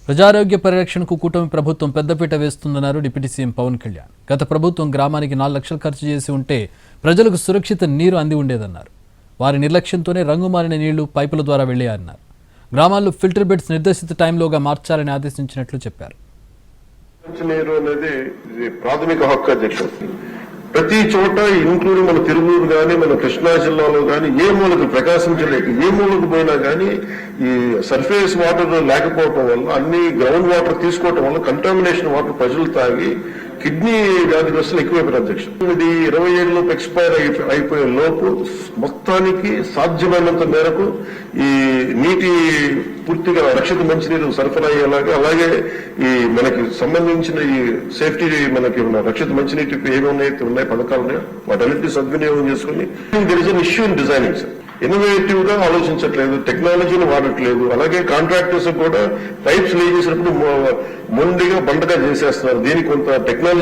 ప్రజారోగ్య పరిరక్షణకు కూటమి ప్రభుత్వం పెద్దపీట వేస్తుందన్నారు డిప్యూటీ సీఎం పవన్ కళ్యాణ్. గత ప్రభుత్వం గ్రామానికి 4 లక్షలు ఖర్చు చేసి ఉంటే ప్రజలకు సురక్షిత నీరు అంది ఉండేదన్నారు. వారి నిర్లక్ష్యంతోనే రంగుమారిన నీళ్లు పైపుల ద్వారా వెళ్లాయన్నారు. గ్రామాల్లో ఫిల్టర్ బెడ్స్ నిర్దేశిత టైంలోగా మార్చాలని ఆదేశించినట్లు చెప్పారు. నీరు అనేది ప్రాథమిక హక్కు అధ్యక్షుడు. ప్రతి చోట ఇంక్లూడింగ్ మన తిరువూరు గాని మన కృష్ణా జిల్లాలో గాని ఏ మూలకు ప్రకాశం జిల్లాకి ఏ మూలకు పోయినా గానీ ఈ సర్ఫేస్ వాటర్ లేకపోవటం వల్ల అన్ని గ్రౌండ్ వాటర్ తీసుకోవటం వల్ల కంటామినేషన్ వాటర్ ప్రజలు తాగి కిడ్నీ వ్యాధిగ్రస్తులు ఎక్కువైపోయిన అధ్యక్షుడు. ఇది 27 ఎక్స్పైర్ అయిపోయే లోపు మొత్తానికి సాధ్యమైనంత మేరకు ఈ నీటి పూర్తిగా రక్షిత మంచినీరు సరఫరా అయ్యేలాగా, అలాగే ఈ మనకి సంబంధించిన ఈ సేఫ్టీ మనకి ఉన్న రక్షిత మంచినీటి ఏమైతే ఉన్నాయి పథకాలు ఉన్నాయో వాటన్నిటిని సద్వినియోగం చేసుకుని there is an issue in designing sir. Innovative గా ఆలోచించట్లేదు, టెక్నాలజీని వాడట్లేదు. అలాగే కాంట్రాక్టర్స్ కూడా పైప్స్ లే చేసినప్పుడు మొండిగా బండగా చేసేస్తున్నారు. దీనికి కొంత టెక్నాలజీ